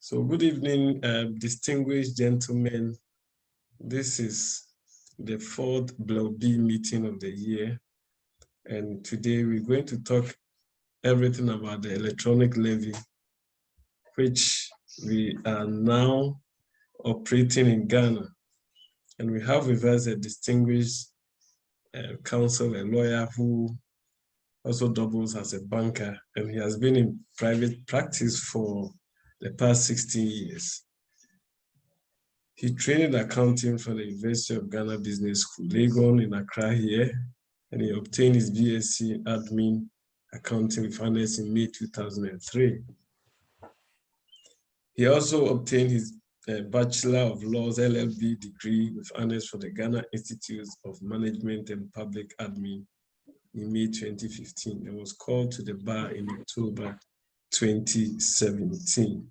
So good evening, distinguished gentlemen. This is the fourth Bleoo meeting of the year. And today we're going to talk everything about the electronic levy, which we are now operating in Ghana. And we have with us a distinguished counsel, a lawyer who also doubles as a banker, and he has been in private practice for the past 16 years. He trained in accounting from the University of Ghana Business School, Legon in Accra here, and he obtained his BSc Admin Accounting with honors in May 2003. He also obtained his Bachelor of Laws LLB degree with honors from the Ghana Institute of Management and Public Admin in May 2015 and was called to the bar in October 2017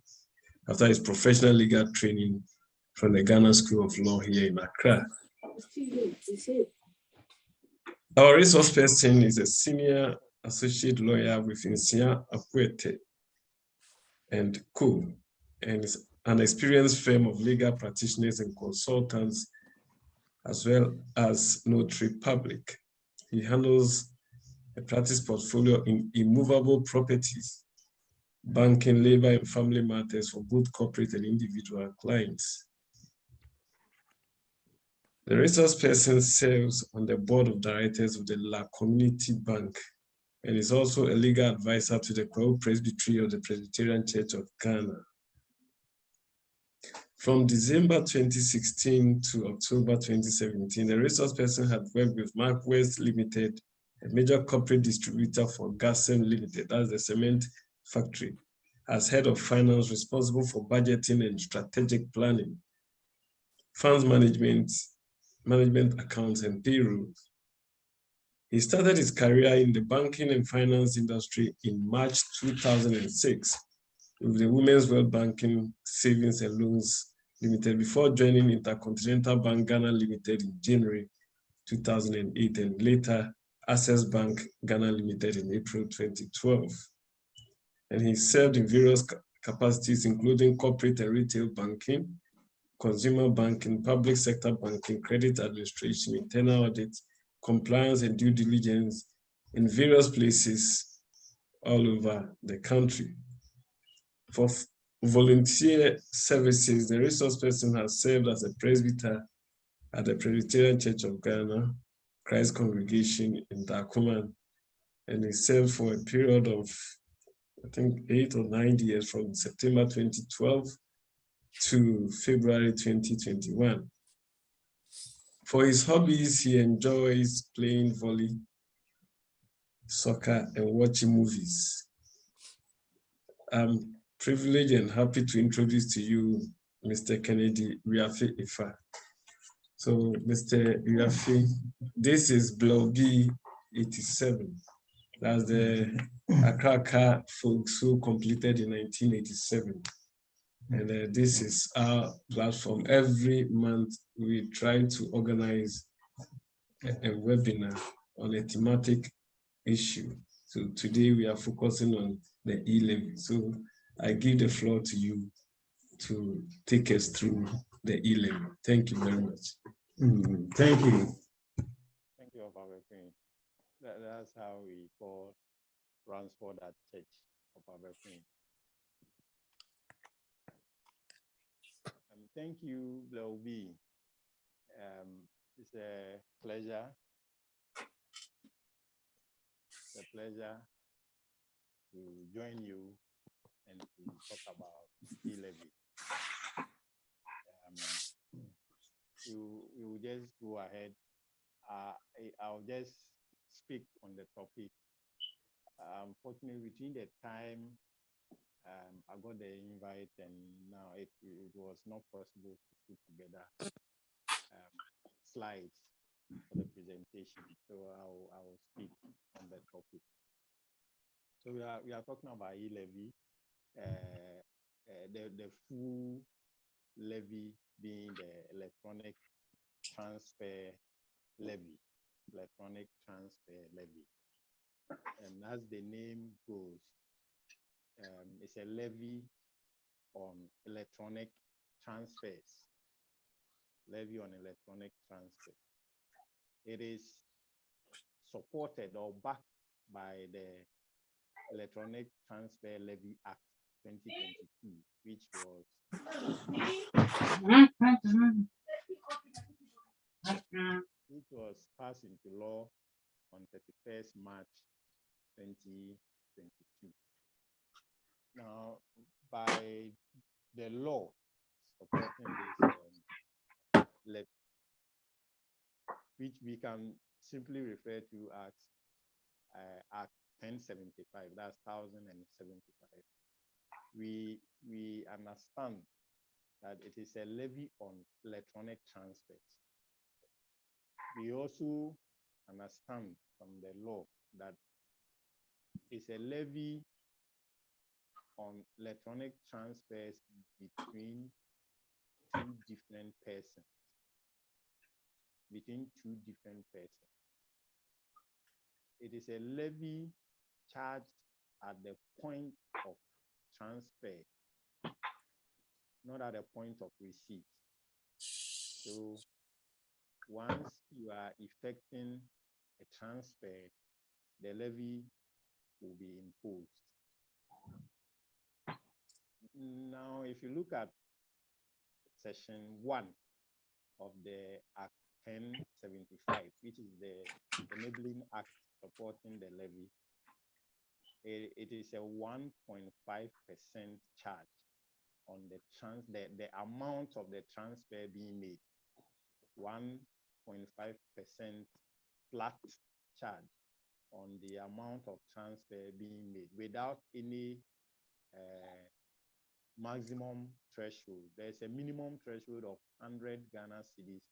after his professional legal training from the Ghana School of Law here in Accra. Our resource person is a senior associate lawyer with Insia Akwete and Co. and is an experienced firm of legal practitioners and consultants, as well as notary public. He handles a practice portfolio in immovable properties, banking, labor, and family matters for both corporate and individual clients. The resource person serves on the board of directors of the La Community Bank and is also a legal advisor to the Kwao Presbytery of the Presbyterian Church of Ghana. From December 2016 to October 2017, the resource person had worked with Mark West Limited, a major corporate distributor for Gassem Limited, that's the cement factory, as head of finance responsible for budgeting and strategic planning, funds management accounts, and payroll. He started his career in the banking and finance industry in March 2006 with the Women's World Banking Savings and Loans Limited before joining Intercontinental Bank Ghana Limited in January 2008 and later Access Bank Ghana Limited in April 2012. And he served in various capacities, including corporate and retail banking, consumer banking, public sector banking, credit administration, internal audit, compliance and due diligence in various places all over the country. For volunteer services, the resource person has served as a presbyter at the Presbyterian Church of Ghana, Christ Congregation in Dakuman, and he served for a period of, I think, 8 or 9 years from September 2012 to February 2021. For his hobbies, he enjoys playing volley, soccer, and watching movies. I'm privileged and happy to introduce to you Mr. Kennedy Effah. So, Mr. Effah, this is Bleoo 87. That's the Accra folks who completed in 1987. And this is our platform. Every month, we try to organize a webinar on a thematic issue. So today we are focusing on the e-levy. So I give the floor to you to take us through the e-levy. Thank you very much. Thank you. Thank you, Effah. That's how we call Ransford at Church of Effah. Thank you, Bleoo. It's a pleasure. It's a pleasure to join you and to talk about e-levy. You will just go ahead. I'll just speak on the topic. Unfortunately, between the time I got the invite and now it was not possible to put together slides for the presentation. So I will speak on the topic. So we are talking about e-levy, the full levy being the electronic transfer levy, and as the name goes, it's a levy on electronic transfers. Levy on electronic transfer. It is supported or backed by the Electronic Transfer Levy Act 2022, which was passed into law on 31st March 2022. Now, by the law supporting this levy, which we can simply refer to as Act 1075, that's 1075. We understand that it is a levy on electronic transfers. We also understand from the law that it's a levy on electronic transfers between two different persons. It is a levy charged at the point of transfer, not at the point of receipt. So once you are effecting a transfer, the levy will be imposed. Now, if you look at Section 1 of the Act 1075, which is the enabling act supporting the levy, it is a 1.5% charge on the amount of the transfer being made. 1.5% flat charge on the amount of transfer being made without any maximum threshold. There's a minimum threshold of 100 Ghana cedis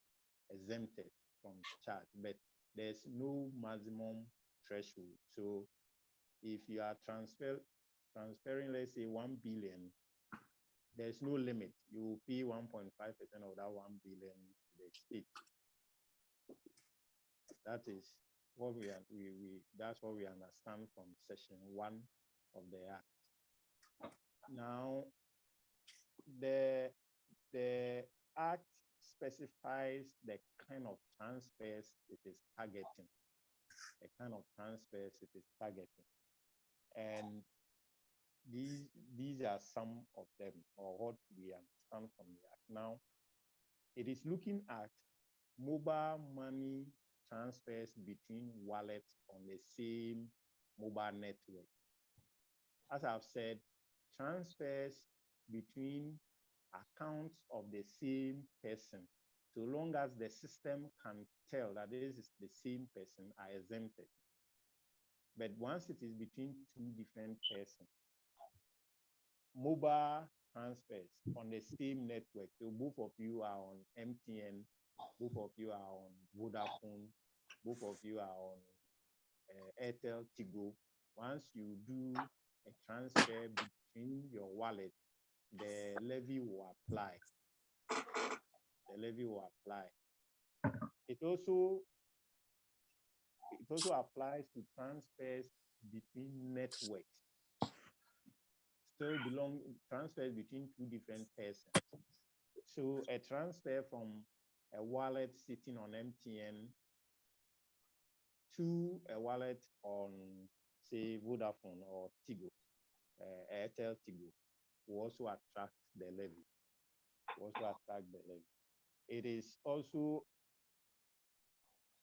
exempted from charge, but there's no maximum threshold. So if you are transferring, let's say 1 billion, there's no limit. You will pay 1.5% of that 1 billion to the state. That is what that's what we understand from Section 1 of the Act. Now, the Act specifies the kind of transfers it is targeting. And these are some of them, or what we understand from the Act. Now, it is looking at mobile money transfers between wallets on the same mobile network. As I've said, transfers between accounts of the same person, so long as the system can tell that this is the same person, are exempted. But once it is between two different persons, mobile transfers on the same network, so both of you are on MTN, both of you are on Vodafone, both of you are on Airtel Tigo. Once you do a transfer between your wallet, the levy will apply. It also applies to transfers between networks. Transfers between two different persons. So a transfer from a wallet sitting on MTN to a wallet on, say, Vodafone or Tigo, Airtel Tigo, will also attract the levy. It is also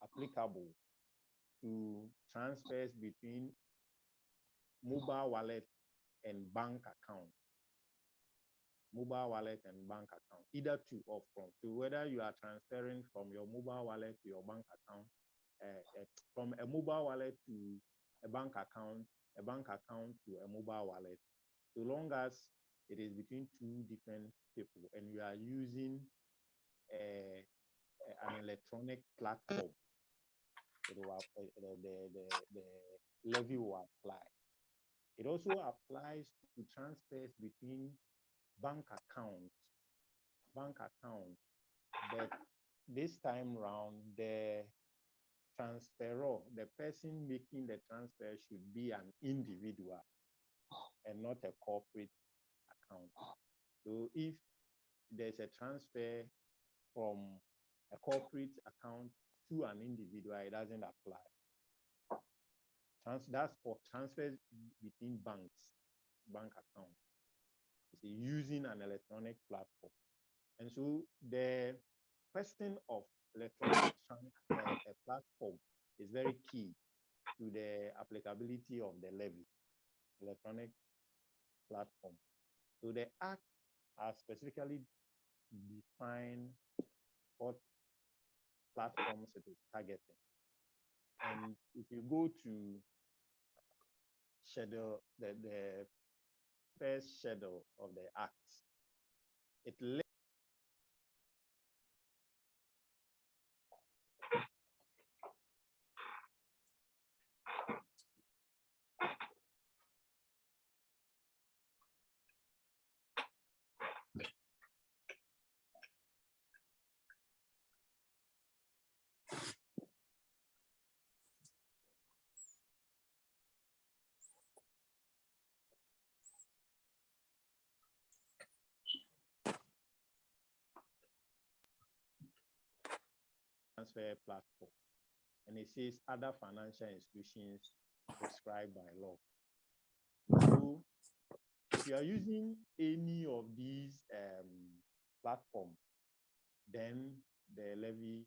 applicable to transfers between mobile wallet and bank account. Either to or from. So whether you are transferring from your mobile wallet to your bank account, from a mobile wallet to a bank account to a mobile wallet, so long as it is between two different people and you are using an electronic platform, the levy will apply. It also applies to transfers between bank accounts, but this time round, the transferor, the person making the transfer, should be an individual and not a corporate account. So if there's a transfer from a corporate account to an individual, it doesn't apply. That's for transfers between banks, bank accounts, using an electronic platform. And so the question of electronic platform is very key to the applicability of the levy, electronic platform. So the Act has specifically defined what platforms it is targeting. And if you go to the first schedule of the Act, it lists transfer platform, and it says other financial institutions prescribed by law. So if you are using any of these platforms, then the levy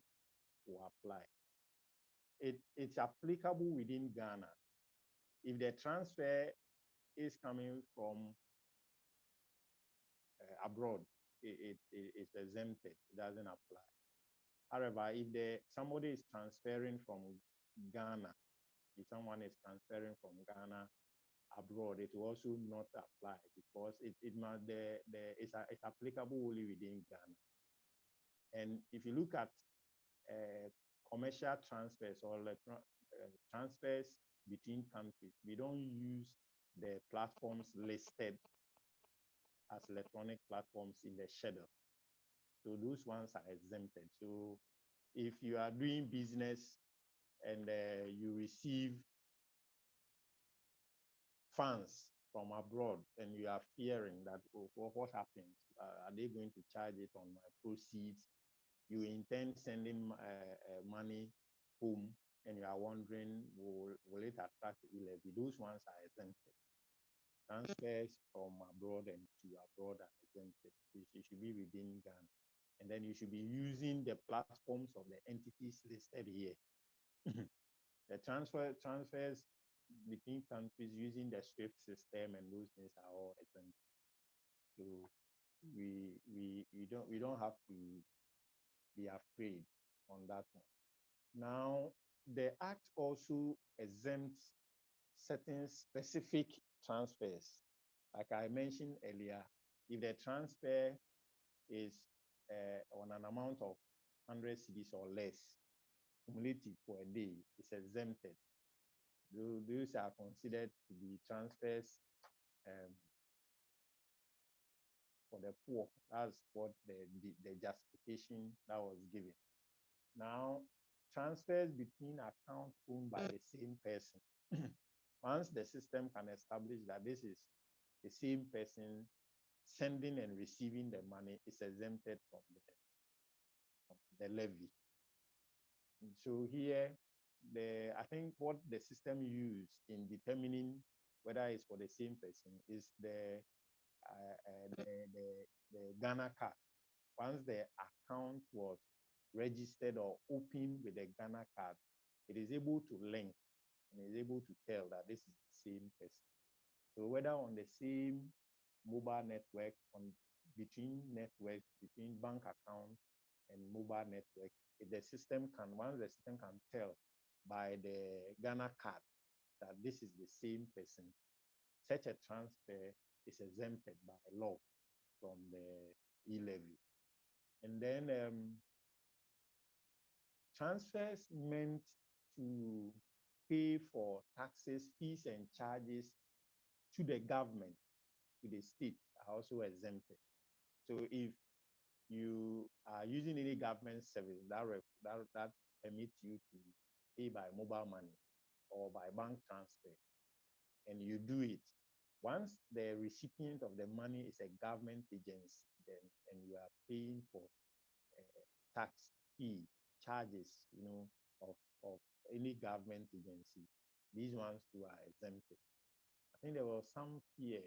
will apply. It's applicable within Ghana. If the transfer is coming from abroad, it's exempted. It doesn't apply. However, if somebody is transferring from Ghana, if someone is transferring from Ghana abroad, it will also not apply because it's applicable only within Ghana. And if you look at commercial transfers or transfers between countries, we don't use the platforms listed as electronic platforms in the schedule. So those ones are exempted. So if you are doing business and you receive funds from abroad and you are fearing that, oh, what happens? Are they going to charge it on my proceeds? You intend sending money home and you are wondering, will it attract levy? Those ones are exempted. Transfers from abroad and to abroad are exempted. It should be within Ghana. And then you should be using the platforms of the entities listed here. The transfers between countries using the SWIFT system and those things are all exempted. So we don't have to be afraid on that one. Now, the Act also exempts certain specific transfers. Like I mentioned earlier, if the transfer is on an amount of 100 cedis or less, cumulative for a day, is exempted. Those are considered to be transfers for the poor. That's what the justification that was given. Now, transfers between accounts owned by the same person. Once the system can establish that this is the same person sending and receiving the money, is exempted from the levy. And so here, I think what the system used in determining whether it's for the same person is the Ghana card. Once the account was registered or opened with the Ghana card, it is able to link and is able to tell that this is the same person. So whether on the same mobile network, between networks, between bank account and mobile network, once the system can tell by the Ghana card that this is the same person, such a transfer is exempted by law from the e-levy. And then transfers meant to pay for taxes, fees, and charges to the government, to the state, are also exempted. So if you are using any government service that permits you to pay by mobile money or by bank transfer, and you do it, Once the recipient of the money is a government agency, then and you are paying for tax fee charges, of any government agency, these ones too are exempted. I think there was some fear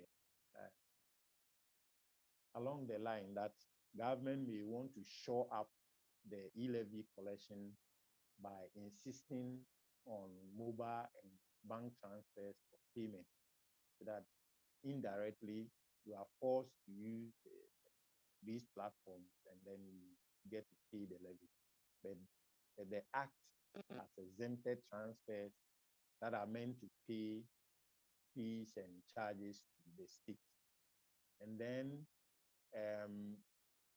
uh, along the line that government may want to shore up the e-levy collection by insisting on mobile and bank transfers for payment, so that indirectly you are forced to use these platforms and then you get to pay the levy. But the act has exempted transfers that are meant to pay fees and charges to the state. And then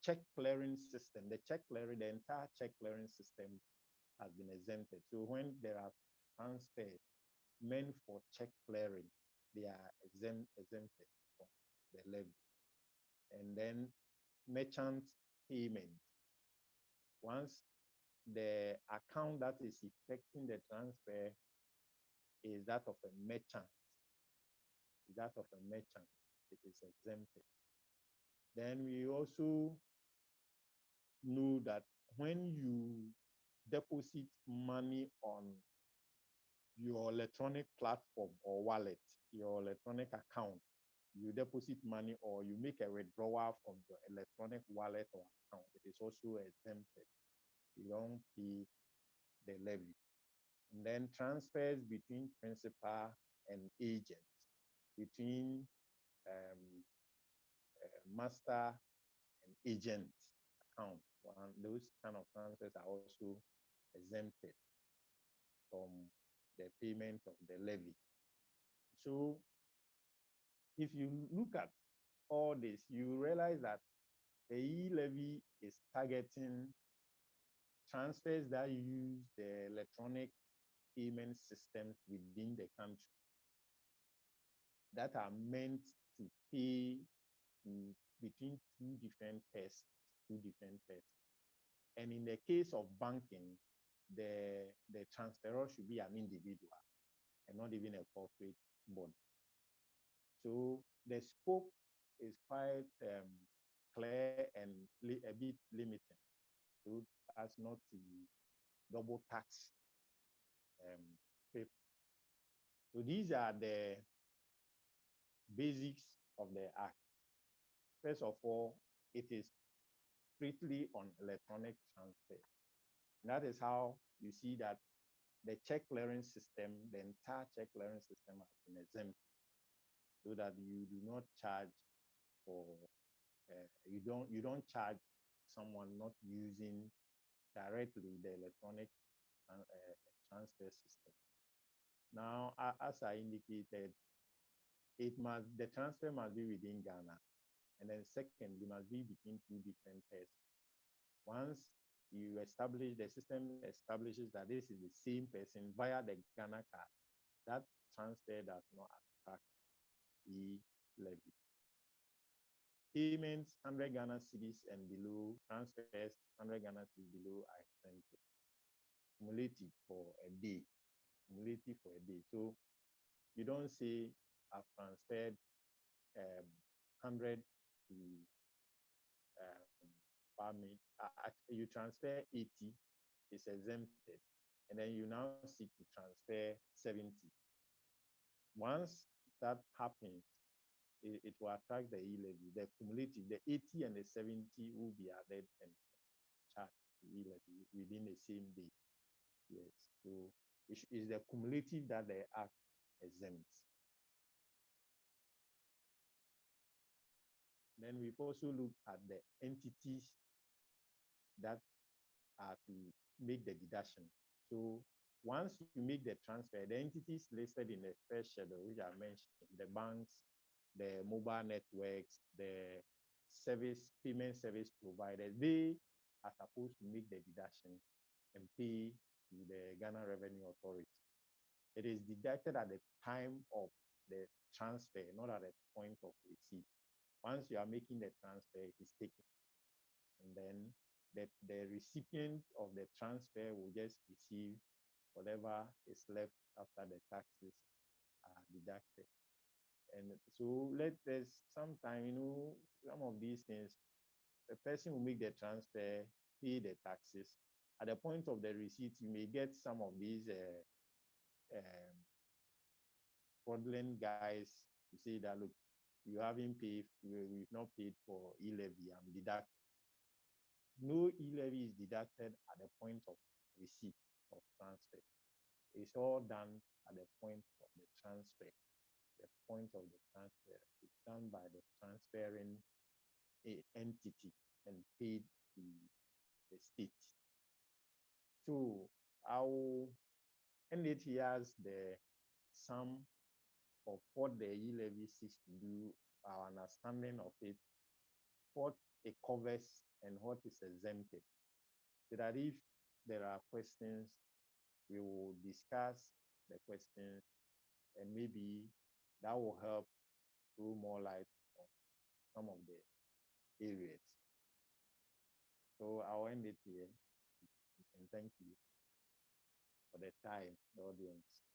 check clearing system, the entire check clearing system has been exempted. So when there are transfers meant for check clearing, they are exempted from the levy. And then merchant payment. Once the account that is effecting the transfer is that of a merchant, it is exempted. Then we also know that when you deposit money on your electronic platform or wallet, your electronic account, you deposit money or you make a withdrawal from your electronic wallet or account, it is also exempted. You don't pay the levy. And then transfers between principal and agent, between um, master and agent account. Those kind of transfers are also exempted from the payment of the levy. So if you look at all this, you realize that the e-levy is targeting transfers that use the electronic payment systems within the country that are meant to pay between two different persons. And in the case of banking, the transferor should be an individual and not even a corporate body. So the scope is quite clear and a bit limiting, so as not to double tax people. So these are the basics of the act. First of all, it is strictly on electronic transfer. And that is how you see that the check clearing system, the entire check clearing system has been exempt, so that you do not charge for you don't charge someone not using directly the electronic transfer system. Now, as I indicated, the transfer must be within Ghana, and then second, it must be between two different persons. Once the system establishes that this is the same person via the Ghana card, that transfer does not attract the levy. Payments 100 Ghana cedis and below, transfers 100 Ghana cedis below are exempted. Cumulative for a day. So you don't say I've transferred 100 to farming. You transfer 80, it's exempted. And then you now seek to transfer 70. Once that happens, it will attract the e-levy. The cumulative, the 80 and the 70 will be added and charged the e-levy within the same day. Yes, so it's the cumulative that the act exempts. Then we've also looked at the entities that are to make the deduction. So once you make the transfer, the entities listed in the first schedule, which I mentioned, the banks, the mobile networks, the payment service providers, they are supposed to make the deduction and pay to the Ghana Revenue Authority. It is deducted at the time of the transfer, not at the point of receipt. Once you are making the transfer, it is taken. And then the recipient of the transfer will just receive whatever is left after the taxes are deducted. And so there's sometime, some of these things, the person will make the transfer, pay the taxes. At the point of the receipt, you may get some of these fraudulent guys to say that, look, you haven't paid, we've not paid for e-levy, I'm deducted. No e-levy is deducted at the point of receipt of transfer. It's all done at the point of the transfer. The point of the transfer is done by the transferring entity and paid to the state. So I will end it here as the sum of what the e-levy seeks to do, our understanding of it, what it covers, and what is exempted. So that if there are questions, we will discuss the questions, and maybe that will help throw more light on some of the areas. So I'll end it here, and thank you for the time, the audience.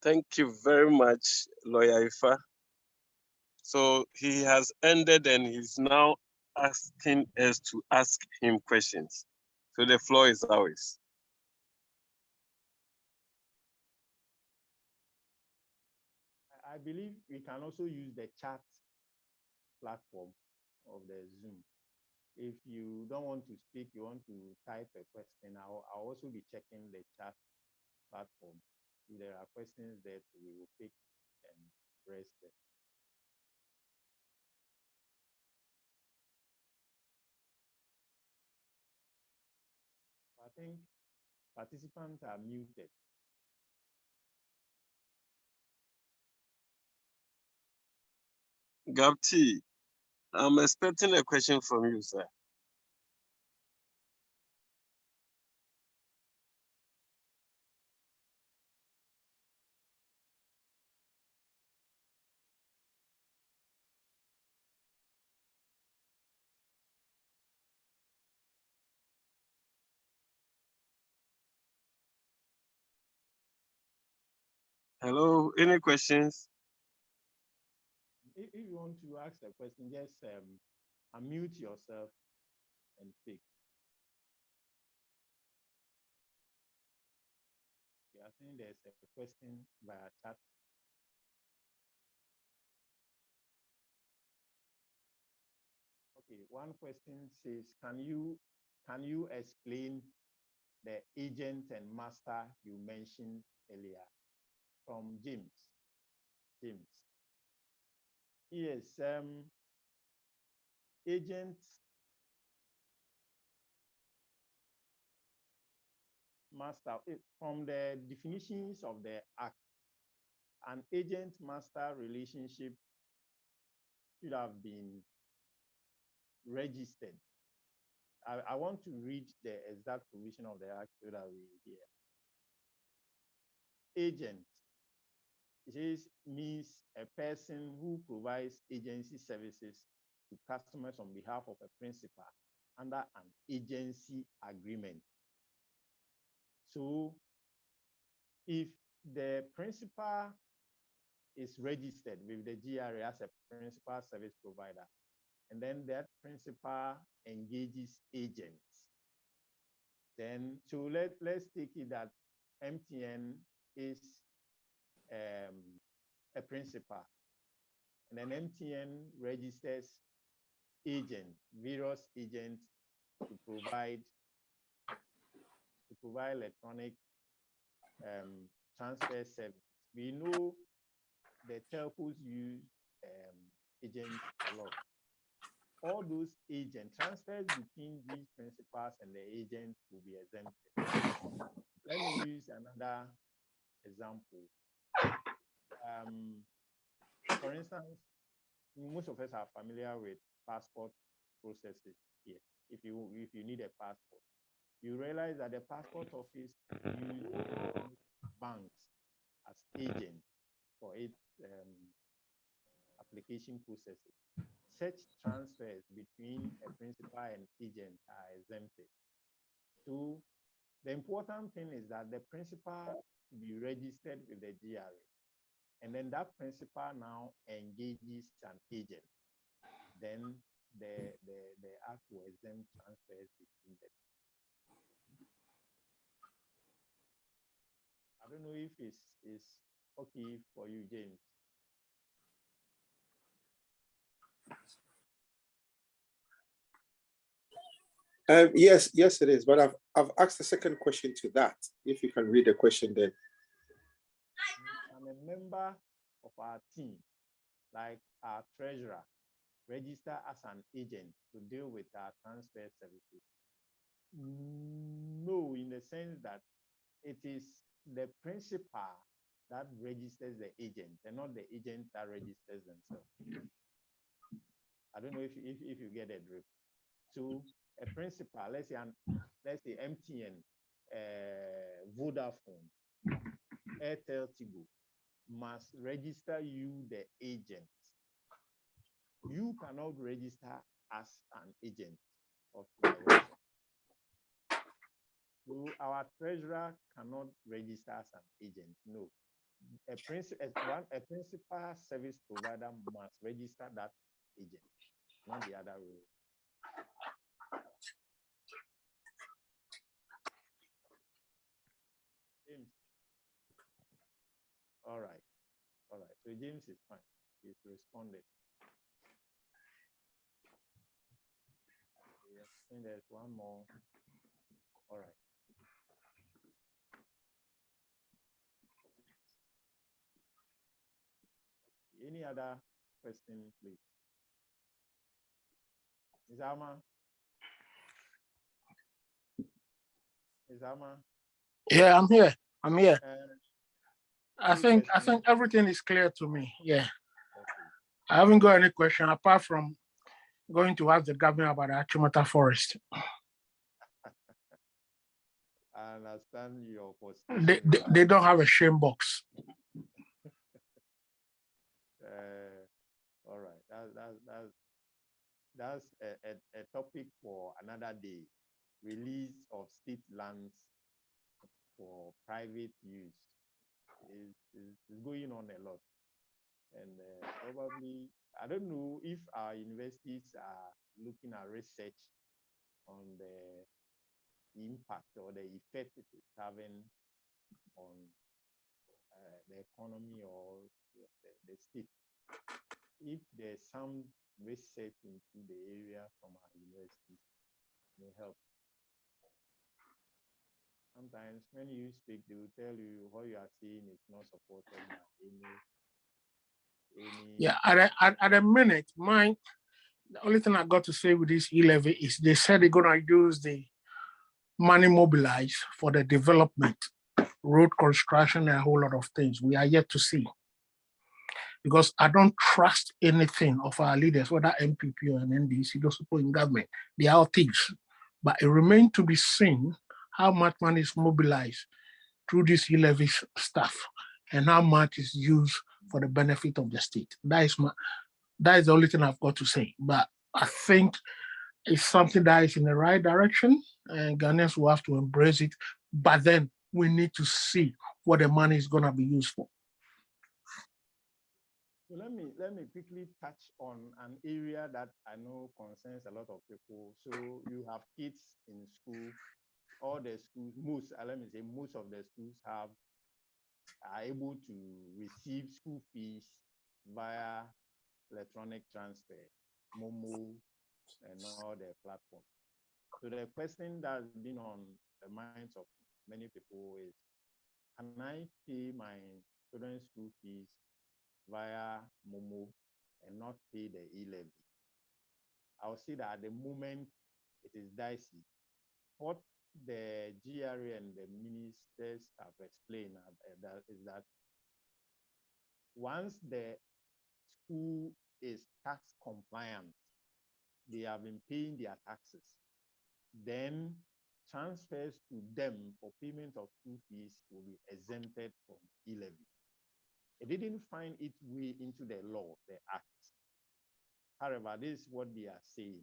Thank you very much, Lawyer Effah. So he has ended and he's now asking us to ask him questions. So the floor is ours. I believe we can also use the chat platform of the Zoom. If you don't want to speak, you want to type a question, I'll also be checking the chat platform. If there are questions that we will pick and address them. I think participants are muted. Gapti, I'm expecting a question from you, sir. Hello, any questions? If you want to ask a question, just unmute yourself and speak. Yeah, I think there's a question via chat. Okay, one question says, can you explain the agent and master you mentioned earlier? From James. James. Yes, agent master, from the definitions of the act, an agent master relationship should have been registered. I want to read the exact provision of the act so that we hear. Agent, it says, means a person who provides agency services to customers on behalf of a principal under an agency agreement. So if the principal is registered with the GRA as a principal service provider, and then that principal engages agents, then so let's take it that MTN is a principal, and then MTN registers various agents to provide electronic transfer service. We know the telcos use agents a lot. All those agent transfers between these principals and the agents will be exempted. Let me use another example. For instance, most of us are familiar with passport processes here. If you need a passport, you realize that the passport office uses banks as agents for its application processes. Such transfers between a principal and agent are exempted. So the important thing is that the principal to be registered with the GRA. And then that principal now engages an agent. Then the act will exempt transfers between them. I don't know if it's okay for you, James. Yes, it is. But I've asked a second question to that. If you can read the question then. I'm a member of our team, like our treasurer, register as an agent to deal with our transfer services. No, in the sense that it is the principal that registers the agent and not the agent that registers themselves. I don't know if you get it, Rick. So a principal, let's say MTN, Vodafone, Airtel, Tigo, must register you, the agent. You cannot register as an agent of the website. So our treasurer cannot register as an agent. No. A principal service provider must register that agent, not the other way. James. All right. So James is fine. He's responded. I think there's one more. All right. Any other question, please? Ms. Alma? Yeah, I'm here. I think everything is clear to me. Yeah. Okay. I haven't got any question apart from going to ask the governor about the Achimota forest. I understand your position. They don't have a shame box. All right. That's a topic for another day. Release of state lands for private use is going on a lot. And probably, I don't know if our universities are looking at research on the impact or the effect it is having on the economy or the state. If there's some research into the area from our university, may help. Sometimes when you speak, they will tell you what you are saying is not supported by any. Yeah, at a minute, the only thing I got to say with this e-levy is they said they're gonna use the money mobilized for the development, road construction, and a whole lot of things. We are yet to see. Because I don't trust anything of our leaders, whether MPP or NDC, those people in government, they are all thieves. But it remains to be seen how much money is mobilized through this e-levy stuff and how much is used for the benefit of the state. That is the only thing I've got to say. But I think it's something that is in the right direction and Ghanaians will have to embrace it. But then we need to see what the money is going to be used for. So let me quickly touch on an area that I know concerns a lot of people. So you have kids in school, all the schools, most of the schools are able to receive school fees via electronic transfer, Momo, and all the platforms. So the question that's been on the minds of many people is, can I pay my children's school fees via Momo and not pay the e-levy? I'll say that at the moment it is dicey. What the GRA and the ministers have explained is that once the school is tax compliant, they have been paying their taxes, then transfers to them for payment of school fees will be exempted from e-levy. It didn't find its way into the law, the act. However, this is what they are saying.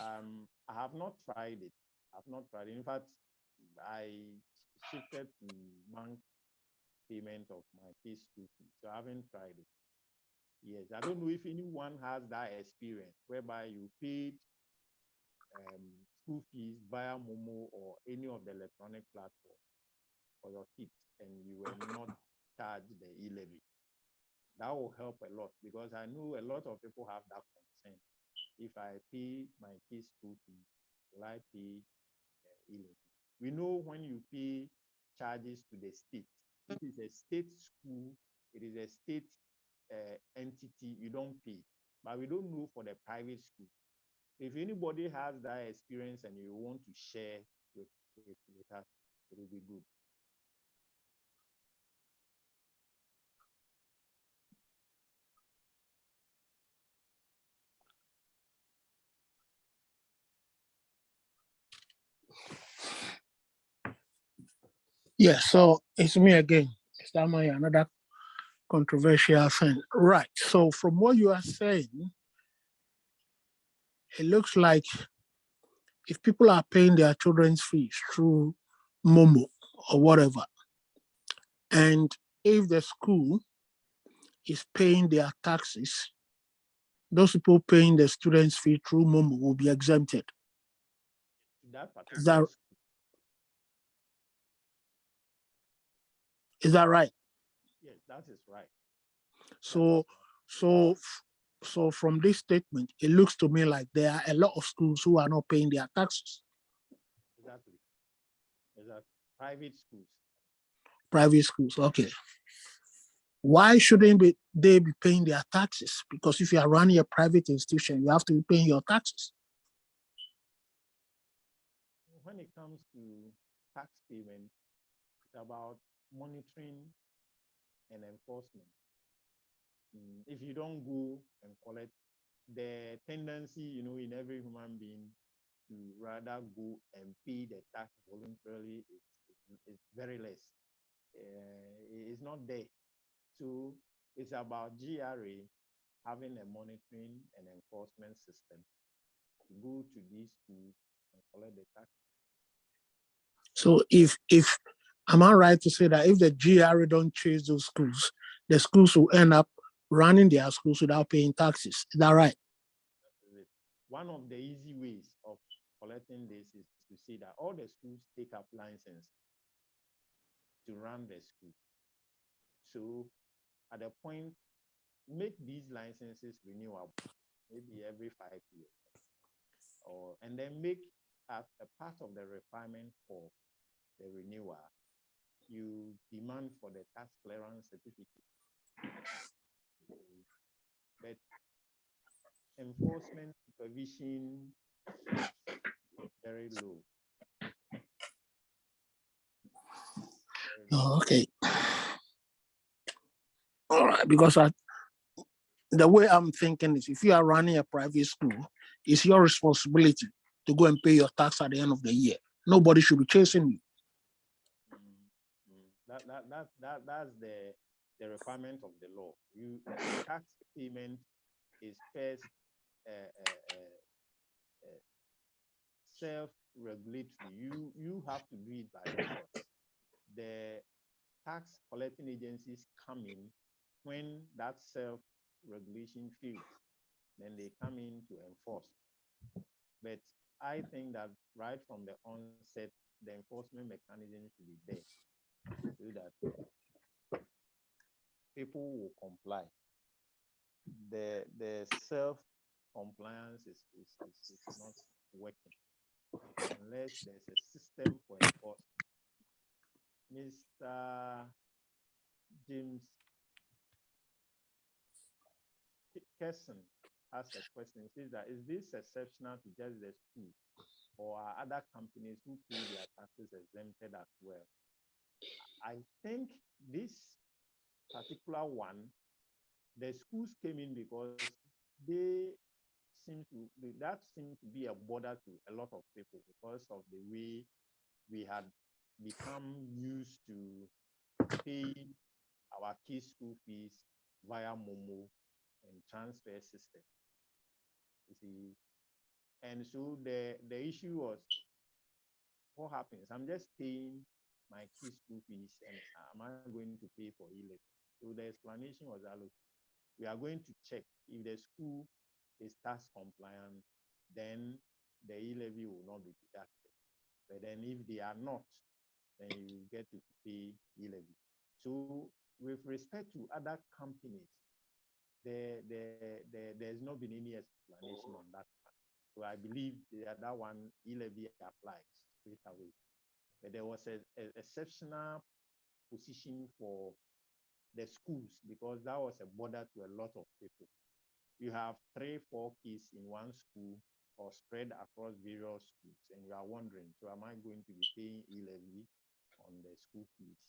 I have not tried it. In fact, I shifted to bank payment of my kids' school fees. So I haven't tried it. Yes, I don't know if anyone has that experience whereby you paid school fees via Momo or any of the electronic platform for your kids and you were not charged the e-levy. That will help a lot because I know a lot of people have that concern. If I pay my kids' school fees, will I pay e-levy? We know when you pay charges to the state, it is a state school, it is a state entity, you don't pay. But we don't know for the private school. If anybody has that experience and you want to share with us, it will be good. Yeah, so it's me again. Is that my another controversial thing? Right. So from what you are saying, it looks like if people are paying their children's fees through Momo or whatever, and if the school is paying their taxes, those people paying the students' fee through Momo will be exempted. That Is that, particular is that right? yes, that is right. So, so, so from this statement, it looks to me like there are a lot of schools who are not paying their taxes. Exactly. Private schools. Private schools, okay. Why shouldn't they be paying their taxes? Because if you are running a private institution, you have to be paying your taxes. When it comes to tax payment, it's about monitoring and enforcement. If you don't go and collect, the tendency, in every human being to rather go and pay the tax voluntarily is very less. It's not there. So it's about GRA having a monitoring and enforcement system to go to these schools and collect the tax. So if am I right to say that if the GRA don't chase those schools, the schools will end up running their schools without paying taxes? Is that right? One of the easy ways of collecting this is to say that all the schools take up license to run the school. So at the point, make these licenses renewable, maybe every 5 years, and then make as a part of the requirement for the renewal, you demand for the tax clearance certificate. But enforcement supervision is very low. Oh, okay. All right, because the way I'm thinking is if you are running a private school, it's your responsibility to go and pay your tax at the end of the year. Nobody should be chasing you. That's the requirement of the law. Tax payment is first self-regulatory. You have to do it by yourself. The tax collecting agencies come in when that self-regulation fails. Then they come in to enforce. But I think that right from the onset, the enforcement mechanism should be there so that people will comply. The self-compliance is not working unless there's a system for enforcement. Mr. James Kesson asked a question. He says that is this exceptional to just the school, or are other companies who pay their taxes exempted as well? I think this particular one, the schools came in because that seemed to be a border to a lot of people because of the way we had become used to paying our kids' school fees via Momo and transfer system. You see, and so the issue was what happens? I'm just paying my kids' school fees and am I going to pay for e-levy? So the explanation was that, look, we are going to check if the school is tax compliant, then the e-levy will not be deducted. But then if they are not, then you get to pay e-levy. So with respect to other companies, there's not been any explanation on that one. So I believe that one e-levy applies straight away. But there was an exceptional position for the schools because that was a border to a lot of people. You have 3-4 kids in one school or spread across various schools, and you are wondering, so am I going to be paying e-levy on the school fees?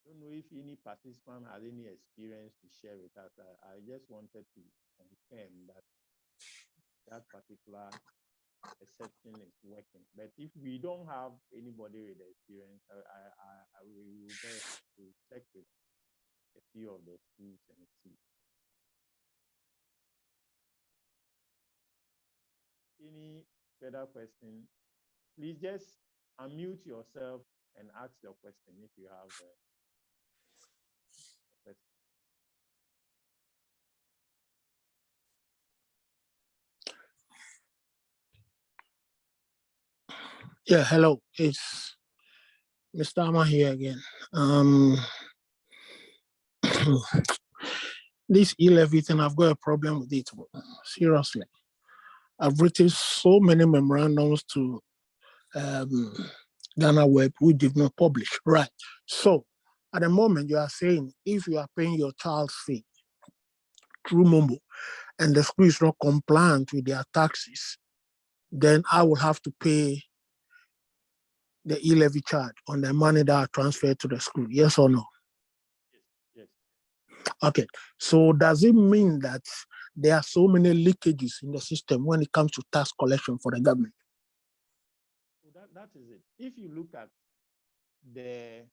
I don't know if any participant has any experience to share with us. I just wanted to confirm that that particular exception is working. But if we don't have anybody with experience, we will check with a few of the schools and see. Any further question? Please just unmute yourself and ask your question if you have a question. Yeah, hello. It's Mr. Amma here again. This e-levy thing, I've got a problem with it. Seriously. I've written so many memorandums to Ghana Web, which did not publish. Right. So at the moment, you are saying if you are paying your child's fee through Momo and the school is not compliant with their taxes, then I will have to pay the e-levy charge on the money that are transferred to the school. Yes or no? Yes. Okay. So does it mean that there are so many leakages in the system when it comes to tax collection for the government? So that is it. If you look at the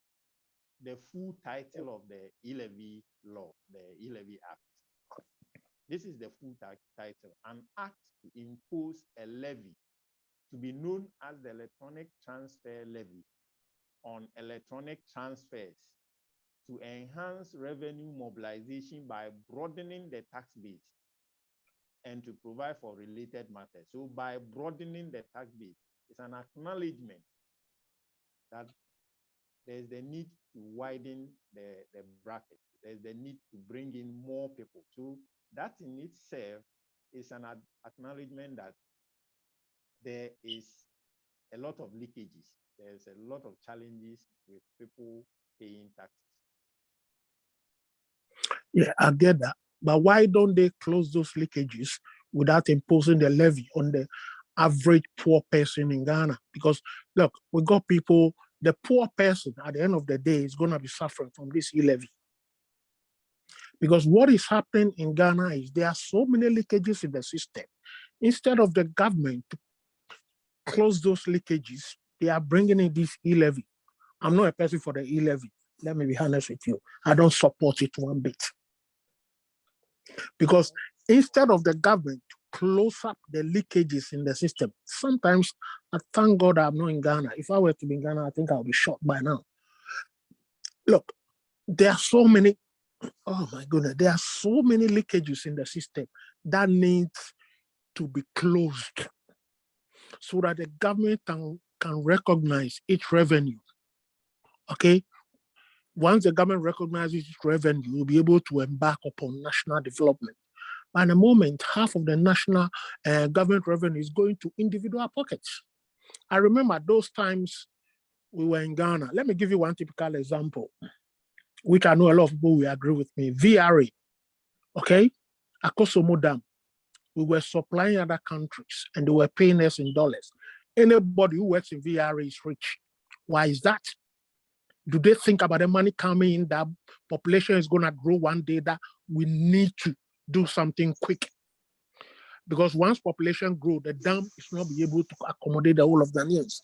full title of the e-levy law, the e-levy act, this is the full title: an act to impose a levy to be known as the electronic transfer levy on electronic transfers to enhance revenue mobilization by broadening the tax base and to provide for related matters. So by broadening the tax base, it's an acknowledgement that there's the need to widen the bracket. There's the need to bring in more people. So that in itself is an acknowledgement that there is a lot of leakages. There's a lot of challenges with people paying taxes. Yeah, I get that. But why don't they close those leakages without imposing the levy on the average poor person in Ghana? Because look, we got people, the poor person at the end of the day is going to be suffering from this e-levy. Because what is happening in Ghana is there are so many leakages in the system. Instead of the government to close those leakages, they are bringing in this e-levy. I'm not a person for the e-levy. Let me be honest with you. I don't support it one bit. Because instead of the government to close up the leakages in the system, sometimes I thank God I'm not in Ghana. If I were to be in Ghana, I think I'll be shot by now. Look, there are so many, oh my goodness, there are so many leakages in the system that needs to be closed so that the government can recognize its revenue. Okay? Once the government recognizes its revenue, you'll be able to embark upon national development. At the moment, half of the national government revenue is going to individual pockets. I remember those times we were in Ghana. Let me give you one typical example, which I know a lot of people will agree with me. VRA, okay? Akosomo Dam. We were supplying other countries and they were paying us in dollars. Anybody who works in VRA is rich. Why is that? Do they think about the money coming in, that population is going to grow one day, that we need to do something quick? Because once population grow, the dam is not be able to accommodate the whole of Ghanaians.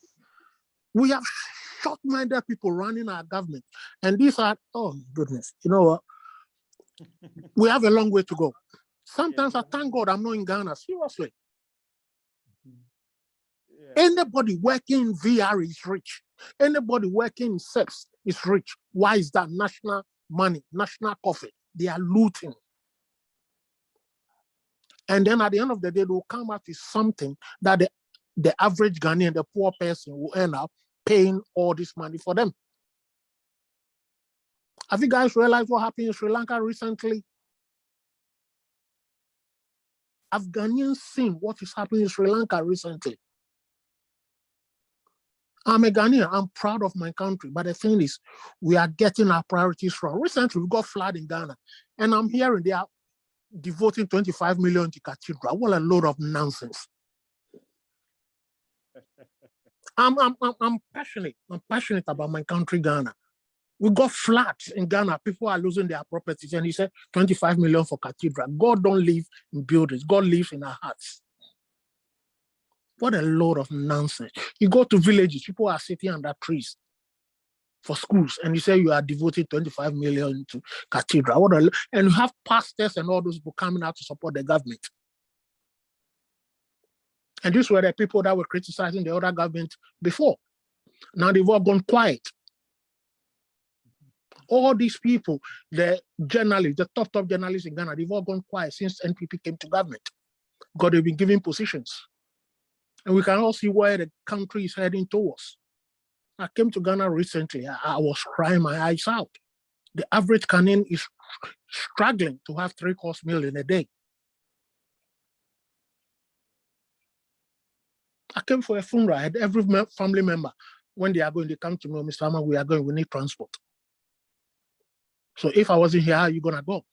We have short-minded people running our government. And these are, oh goodness, you know what? We have a long way to go. Sometimes I thank God I'm not in Ghana, seriously. Anybody working in VR is rich. Anybody working in sex is rich. Why is that? National money, national coffee. They are looting. And then at the end of the day, they will come up with something that the average Ghanaian, the poor person, will end up paying all this money for them. Have you guys realized what happened in Sri Lanka recently? Have Ghanaians seen what is happening in Sri Lanka recently? I'm a Ghanaian. I'm proud of my country. But the thing is, we are getting our priorities wrong. Recently, we got flood in Ghana. And I'm hearing they are devoting 25 million to cathedral. What a load of nonsense. I'm passionate. I'm passionate about my country, Ghana. We got floods in Ghana. People are losing their properties. And he said 25 million for cathedral. God don't live in buildings. God lives in our hearts. What a load of nonsense. You go to villages, people are sitting under trees for schools, and you say you are devoting 25 million to cathedral. And you have pastors and all those people coming out to support the government. And these were the people that were criticizing the other government before. Now they've all gone quiet. All these people, the journalists, the top journalists in Ghana, they've all gone quiet since NPP came to government because they've been given positions. And we can all see where the country is heading towards. I came to Ghana recently. I was crying my eyes out. The average Ghanaian is struggling to have 3-course meal in a day. I came for a funeral. I had every family member, when they are going, they come to me, Mr. Amma, we are going, we need transport. So if I wasn't here, how are you going to go?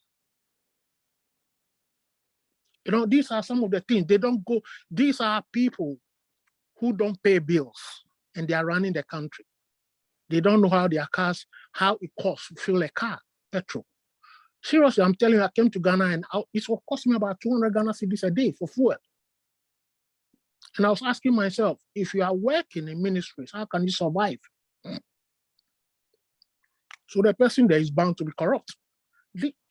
You know, these are some of the things. They don't go. These are people who don't pay bills and they are running the country. They don't know how their cars, how it costs to fuel a car, petrol. Seriously, I'm telling you, I came to Ghana and it will cost me about 200 Ghana cedis a day for fuel. And I was asking myself, if you are working in ministries, how can you survive? So the person there is bound to be corrupt.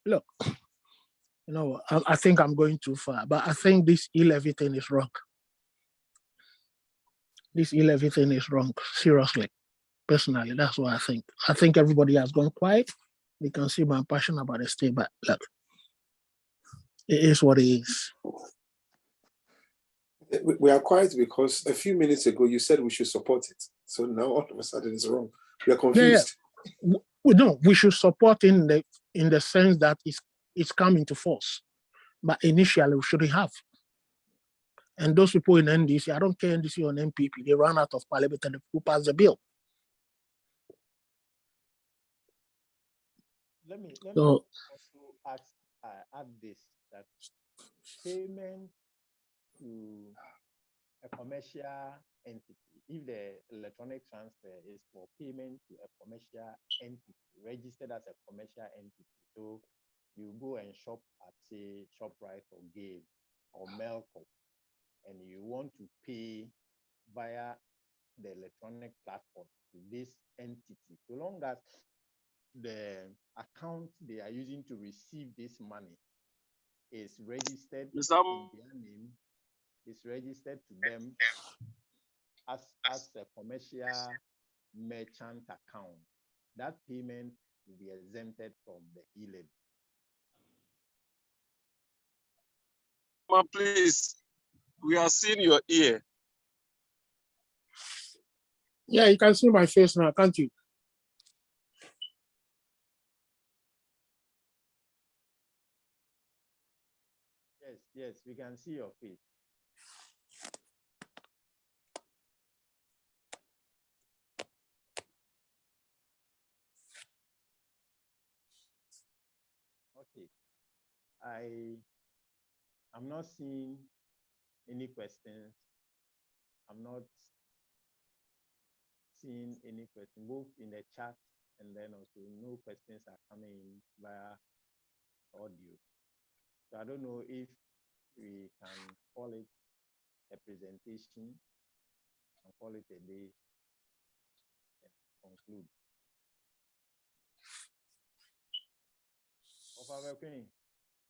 Look, you know, I think I'm going too far, but I think this levy thing is wrong. This levy thing is wrong, seriously. Personally, that's what I think. I think everybody has gone quiet. You can see my passion about the state, but look, it is what it is. We are quiet because a few minutes ago you said we should support it. So now all of a sudden it's wrong. We are confused. Yeah. No, we should support in the sense that it's coming to force. But initially we shouldn't have. And those people in NDC, I don't care NDC or MPP, they ran out of parliament and who passed the bill. Let me also add this, that payment to a commercial entity, if the electronic transfer is for payment to a commercial entity, registered as a commercial entity. So you go and shop at, say, ShopRite or Game or Melco, and you want to pay via the electronic platform to this entity, so long as the account they are using to receive this money is registered in their name, is registered to them as a commercial merchant account, that payment will be exempted from the e-levy. Please, we are seeing your ear. Yeah, you can see my face now, can't you? Yes, we can see your face. Okay. I'm not seeing any questions. I'm not seeing any questions, both in the chat and then also no questions are coming in via audio. So I don't know if we can call it a presentation and call it a day and conclude. Of our queen.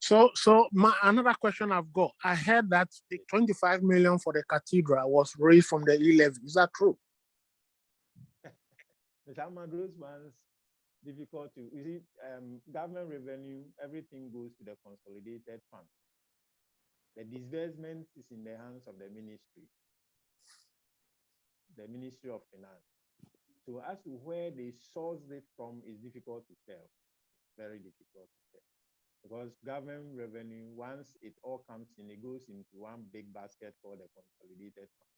So another question I've got. I heard that the 25 million for the cathedral was raised from the e-levy. Is that true? Some of those ones difficult to, you see, government revenue, everything goes to the consolidated fund. The disbursement is in the hands of the Ministry of Finance. So as to where they source it from is difficult to tell, very difficult to tell. Because government revenue, once it all comes in, it goes into one big basket called the consolidated fund.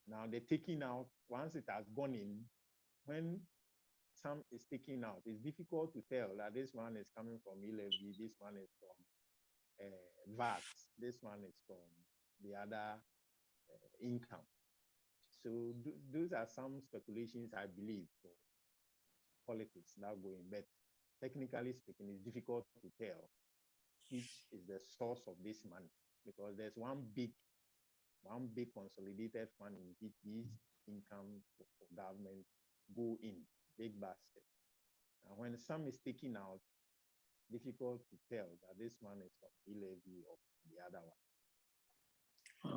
Now the taking out, once it has gone in, when some is taken out, it's difficult to tell that this one is coming from e-levy, this one is from VAT, this one is from the other income. So those are some speculations, I believe, for politics now going, but technically speaking, it's difficult to tell which is the source of this money, because there's one big consolidated fund in which these income for government go in, big basket. And when some is taken out, difficult to tell that this one is from e-levy or the other one.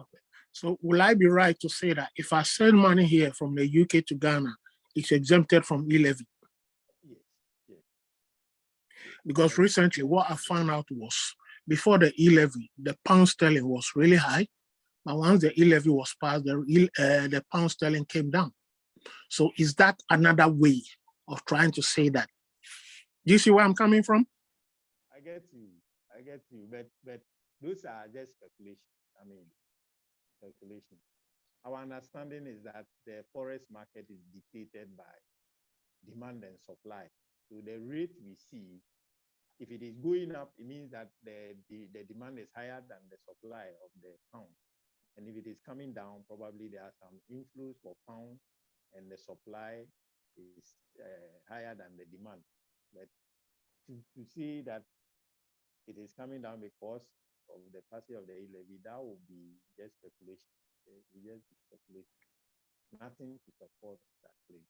Okay. So will I be right to say that if I send money here from the UK to Ghana, it's exempted from e-levy? Yes. Because recently what I found out was before the e-levy, the pound sterling was really high. But once the e-levy was passed, the pound sterling came down. So is that another way of trying to say that? Do you see where I'm coming from? I get you. But those are just speculation. I mean, speculation. Our understanding is that the forex market is dictated by demand and supply. So the rate we see, if it is going up, it means that the demand is higher than the supply of the pound. And if it is coming down, probably there are some inflows for pound and the supply is higher than the demand. But to see that it is coming down because of the passage of the e-levy, that would be just speculation. Just speculation. Nothing to support that claim.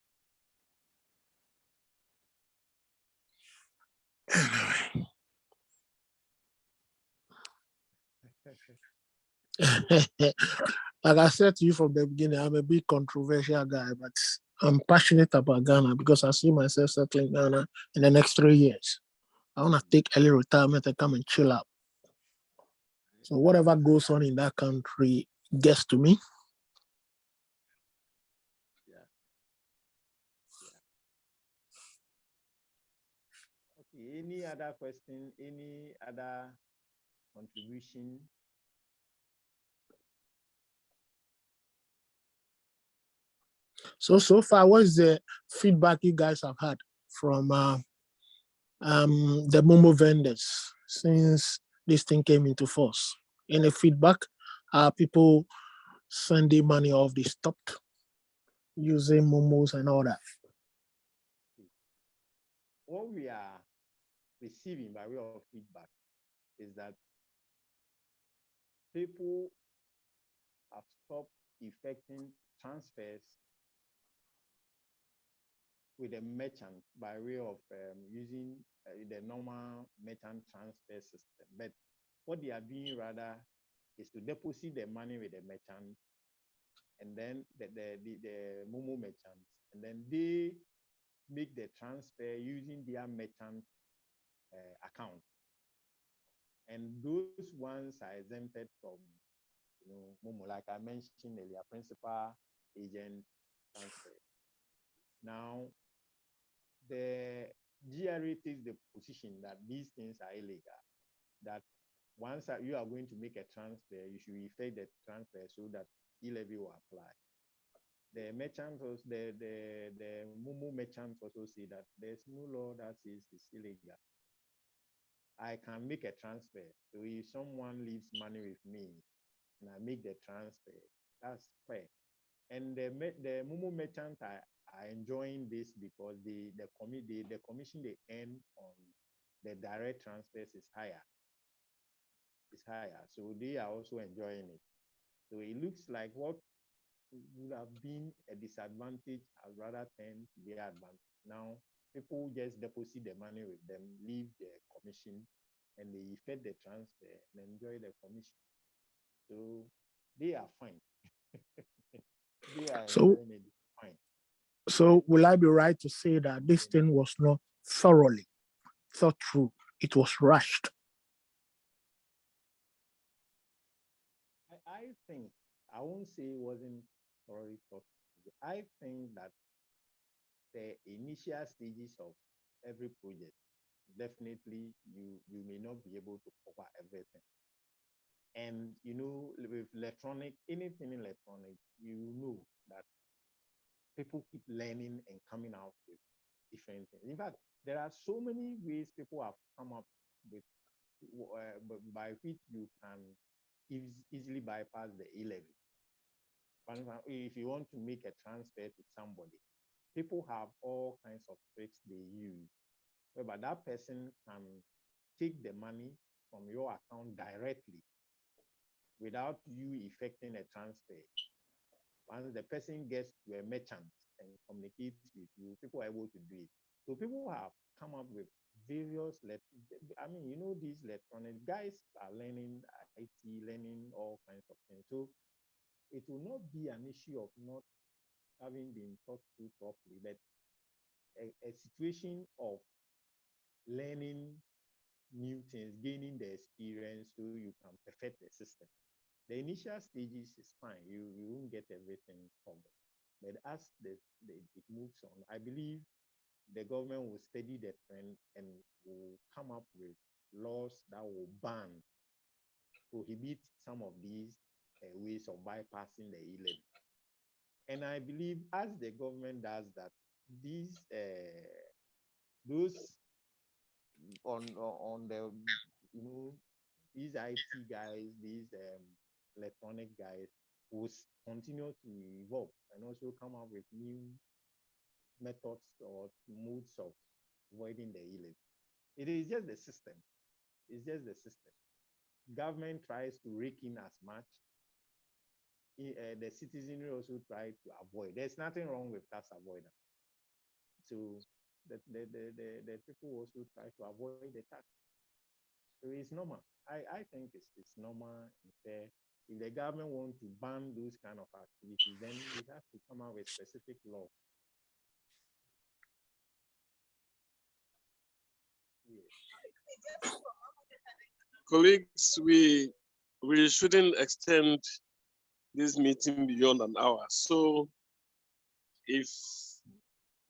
Like I said to you from the beginning, I'm a big controversial guy, but I'm passionate about Ghana because I see myself settling in Ghana in the next 3 years. I want to take early retirement and come and chill out. So whatever goes on in that country gets to me. Yeah. Okay. Any other question? Any other contribution? So far, what is the feedback you guys have had from the Momo vendors since this thing came into force? Any feedback? Are people sending money off the stopped using Momos and all that? What we are receiving by way of feedback is that people have stopped effecting transfers with a merchant by way of using the normal merchant transfer system. But what they are doing rather is to deposit the money with the merchant and then the Momo merchants, and then they make the transfer using their merchant account. And those ones are exempted from, Momo, like I mentioned earlier, principal agent transfer. Now, the GRA takes the position that these things are illegal, that once you are going to make a transfer, you should effect the transfer so that e-levy will apply. The merchants, the Momo merchants also say that there's no law that says it's illegal. I can make a transfer. So if someone leaves money with me and I make the transfer, that's fair. And the Momo merchants are enjoying this because the commission they earn on the direct transfers is higher. It's higher. So they are also enjoying it. So it looks like what would have been a disadvantage has rather turned to their advantage. Now people just deposit the money with them, leave the commission and they effect the transfer and enjoy the commission. So they are fine. They are enjoying it fine. So will I be right to say that this thing was not thoroughly thought through? It was rushed. I think, I won't say it wasn't thoroughly thought through. I think that the initial stages of every project, definitely you may not be able to cover everything. And you know, with electronic, anything electronic, you know that people keep learning and coming out with different things. In fact, there are so many ways people have come up with by which you can easily bypass the levy. If you want to make a transfer to somebody, people have all kinds of tricks they use, but that person can take the money from your account directly without you effecting a transfer. Once the person gets to a merchant and communicates with you, people are able to do it. So people have come up with various, I mean, you know, these electronic guys are learning IT, learning all kinds of things. So it will not be an issue of not having been thought through properly, but a situation of learning new things, gaining the experience so you can perfect the system. The initial stages is fine. You won't get everything covered. But as it moves on, I believe the government will study the trend and will come up with laws that will prohibit some of these ways of bypassing the levy. And I believe as the government does that, those on the, you know, these IT guys, these electronic guys will continue to evolve and also come up with new methods or modes of avoiding the levy. It is just the system. It's just the system. Government tries to rake in as much. The citizenry also try to avoid. There's nothing wrong with tax avoidance. So the people also try to avoid the tax. So it's normal. I think it's normal and fair. If the government wants to ban those kind of activities, then it has to come out with specific law. Yes. Colleagues, we shouldn't extend this meeting beyond an hour. So if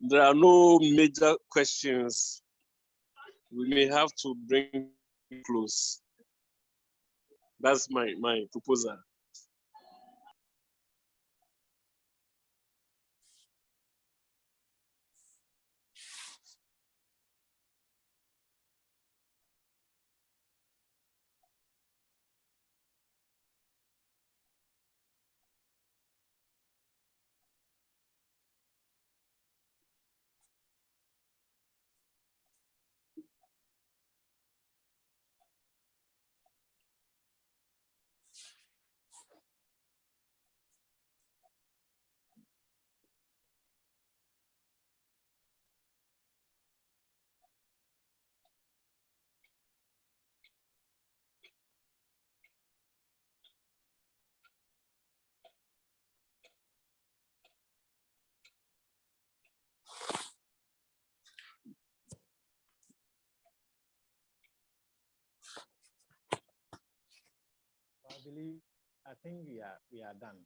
there are no major questions, we may have to bring close. That's my proposal. I think we are done.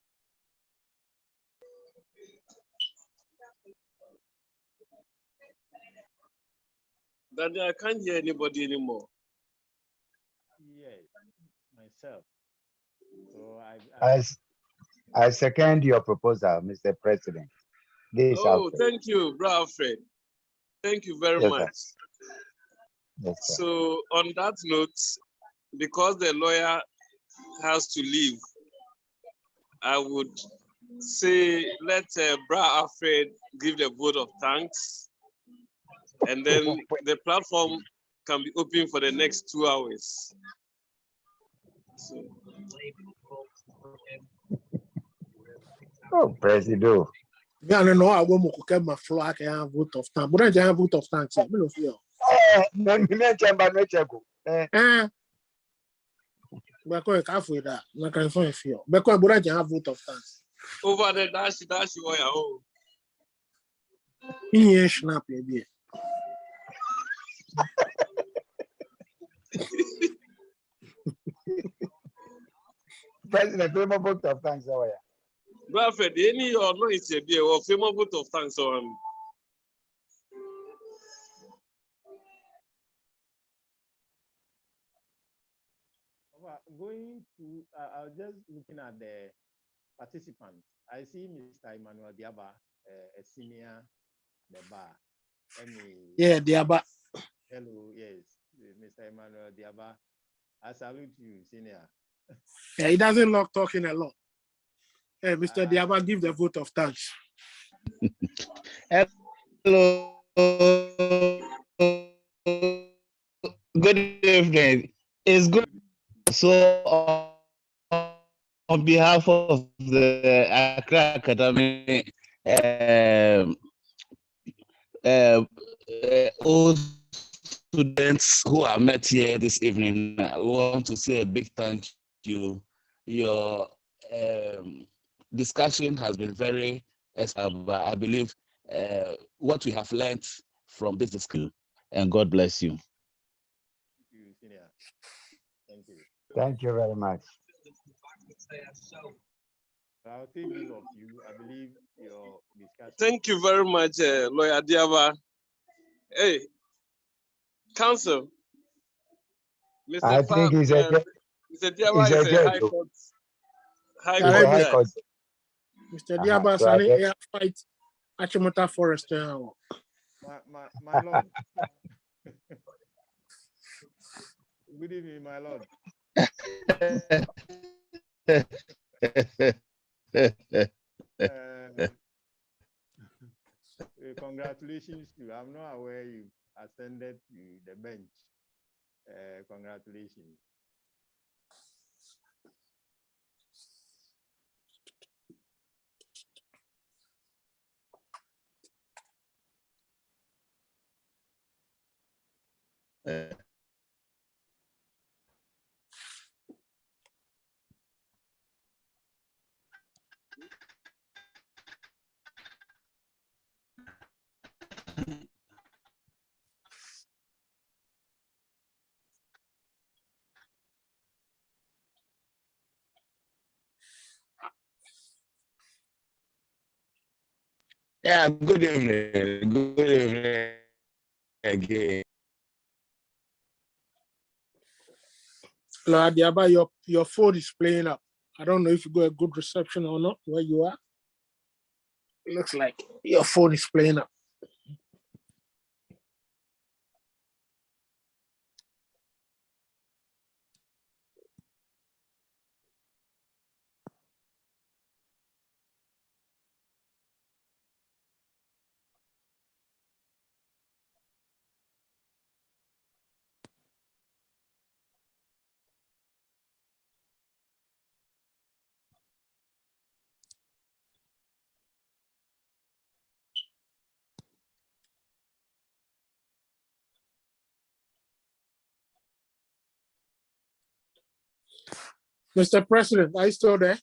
Daddy, I can't hear anybody anymore. Yes, myself. So I second your proposal, Mr. President. Thank you, Bro Alfred. Thank you very much. Yes, sir. So on that note, because the lawyer has to leave, I would say let Bro Alfred give the vote of thanks, and then the platform can be open for the next 2 hours. So. Oh, Presido. Yeah, no, I won't get my floor. I can have vote of thanks. But I can have vote of thanks. No, Because halfway that, I can find a few. Because I can have vote of thanks. Over the dash wire. Oh, In here, snap maybe. President, favor vote of thanks. Oh, yeah. Bradford, any or no, it's a beer or famous vote of thanks on. Going to, I was just looking at the participants. I see Mr. Emmanuel Diaba, a senior, the bar. Yeah, Diaba. Hello, yes, Mr. Emmanuel Diaba. I salute you, senior. Yeah, he doesn't like talking a lot. Hey, Mr. Diaba, give the vote of thanks. Hello. Good evening. It's good. So, on behalf of the Accra Academy, all students who are met here this evening, I want to say a big thank you. Your discussion has been very excellent. I believe what we have learned from this discussion, and God bless you. Thank you, senior. Thank you. Thank you very much. I'll take leave of you. I believe your discussion. Thank you very much, Lawyer Diaba. Hey, Council. Mr. I think he's a Mr. Diaba is a judge. high court. High He's a court high judge. court. Mr. Diaba, So I Sani, guess- air fight Achimota Forest. My lord. Good evening, my lord. Congratulations to you. I'm not aware you ascended to the bench. Congratulations. Yeah, good evening. Good evening again. Lord Diaba, your phone is playing up. I don't know if you got a good reception or not where you are. It looks like your phone is playing up. Mr. President, are you still there?